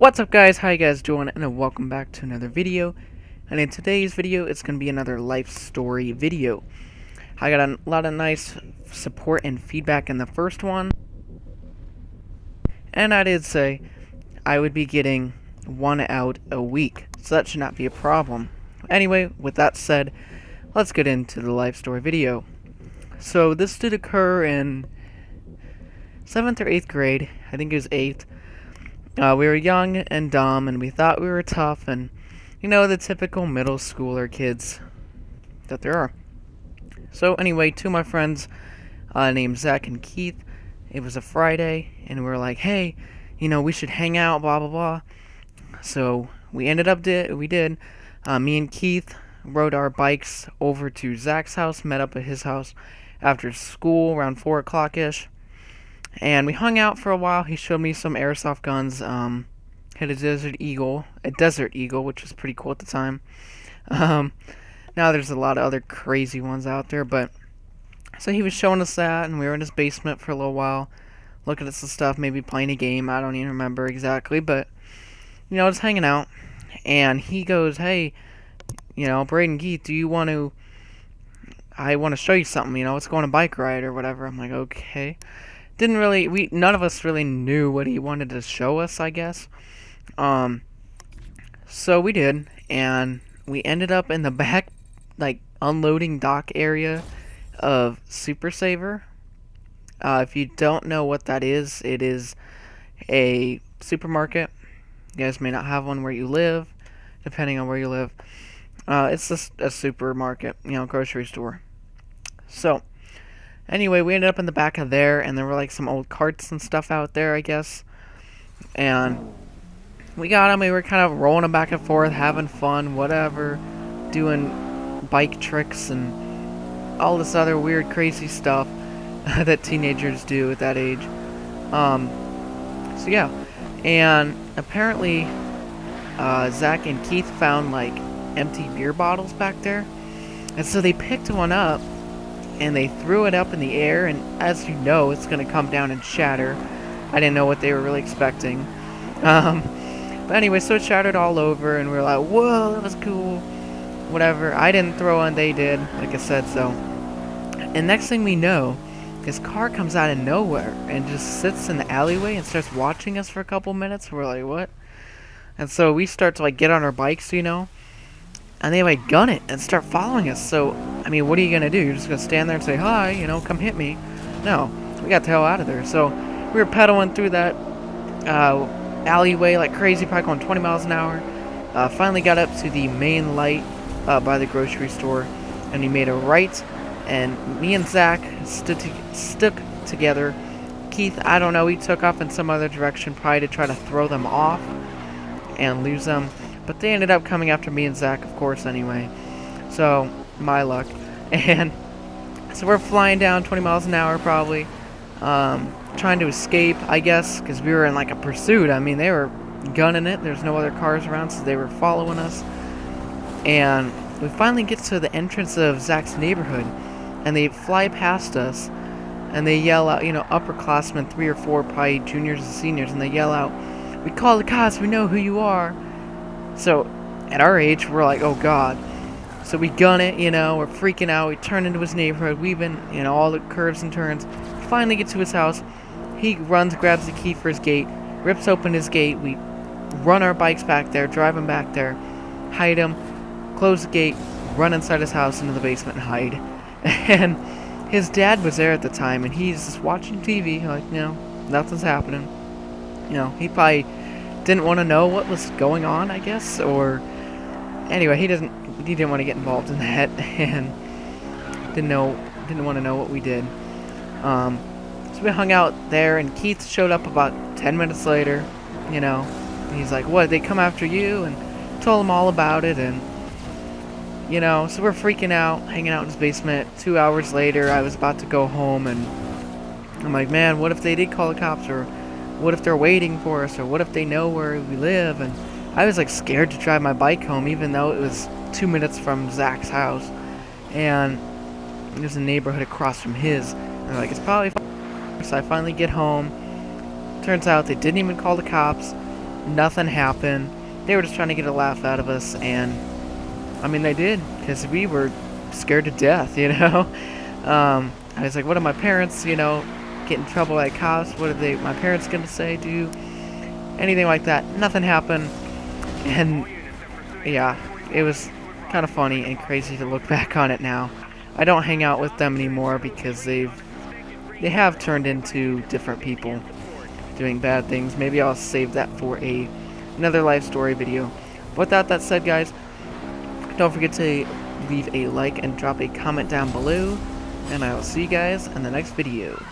What's up guys, how you guys doing, and welcome back to another video. And in today's video, it's going to be another life story video. I got a lot of nice support and feedback in the first one, and I did say I would be getting one out a week, so that should not be a problem. Anyway, with that said, let's get into the life story video. So this did occur in 7th or 8th grade, I think it was 8th. We were young and dumb, and we thought we were tough, and, you know, the typical middle schooler kids that there are. So anyway, two of my friends named Zach and Keith, it was a Friday, and we were like, hey, you know, we should hang out, blah, blah, blah. So we ended up, we did. Me and Keith rode our bikes over to Zach's house, met up at his house after school around 4 o'clock-ish. And we hung out for a while. He showed me some airsoft guns. Had a Desert Eagle, which was pretty cool at the time. Now there's a lot of other crazy ones out there, but so he was showing us that, and we were in his basement for a little while, looking at some stuff, maybe playing a game. I don't even remember exactly, but you know, just hanging out. And he goes, "Hey, you know, Braden, Keith, do you want to? I want to show you something. You know, let's go on a bike ride or whatever." I'm like, "Okay." None of us really knew what he wanted to show us, I guess. So we did, and we ended up in the back, like, unloading dock area of Super Saver. If you don't know what that is, it is a supermarket. You guys may not have one where you live, depending on where you live. It's just a supermarket, you know, grocery store. So anyway, we ended up in the back of there, and there were like some old carts and stuff out there, I guess. And we got them. We were kind of rolling them back and forth, having fun, whatever, doing bike tricks and all this other weird, crazy stuff that teenagers do at that age. So yeah, and apparently Zach and Keith found like empty beer bottles back there, and so they picked one up and they threw it up in the air, and as you know, it's going to come down and shatter. I didn't know what they were really expecting. But anyway, so it shattered all over, and we were like, whoa, that was cool. Whatever. I didn't throw one, they did, like I said, so. And next thing we know, this car comes out of nowhere and just sits in the alleyway and starts watching us for a couple minutes. We're like, what? And so we start to, like, get on our bikes, you know, and they, like, gun it and start following us. So, I mean, what are you going to do? You're just going to stand there and say, hi, you know, come hit me? No, we got the hell out of there. So we were pedaling through that alleyway like crazy, probably going 20 miles an hour. Finally got up to the main light by the grocery store, and we made a right, and me and Zach stuck together. Keith, I don't know, he took off in some other direction, probably to try to throw them off and lose them. But they ended up coming after me and Zach, of course, anyway. So, my luck. And so we're flying down 20 miles an hour, probably. Trying to escape, I guess, because we were in, like, a pursuit. I mean, they were gunning it. There's no other cars around, so they were following us. And we finally get to the entrance of Zach's neighborhood, and they fly past us, and they yell out, you know, upperclassmen, 3 or 4, probably juniors and seniors, and they yell out, "We call the cops, we know who you are." So, at our age, we're like, oh god. So we gun it, you know, we're freaking out, we turn into his neighborhood, weaving, you know, all the curves and turns. Finally get to his house, he runs, grabs the key for his gate, rips open his gate, we run our bikes back there, drive him back there, hide him, close the gate, run inside his house into the basement and hide. And his dad was there at the time, and he's just watching TV, like, you know, nothing's happening. You know, he probably didn't want to know what was going on, I guess, or anyway, he didn't want to get involved in that, and didn't want to know what we did. So we hung out there, and Keith showed up about 10 minutes later, you know, and he's like, what, they come after you? And told him all about it, and you know, so we're freaking out, hanging out in his basement. 2 hours later, I was about to go home, and I'm like, man, what if they did call the cops, or what if they're waiting for us, or what if they know where we live? And I was like scared to drive my bike home, even though it was 2 minutes from Zach's house, and there's a neighborhood across from his. And like, it's probably fine. So I finally get home. Turns out they didn't even call the cops. Nothing happened. They were just trying to get a laugh out of us, and I mean, they did, because we were scared to death, you know? I was like, what are my parents, you know, get in trouble like cops? What are my parents gonna say, do? Anything like that. Nothing happened. And, yeah, it was kind of funny and crazy to look back on it now. I don't hang out with them anymore because they have turned into different people doing bad things. Maybe I'll save that for another life story video. With that said, guys, don't forget to leave a like and drop a comment down below, and I will see you guys in the next video.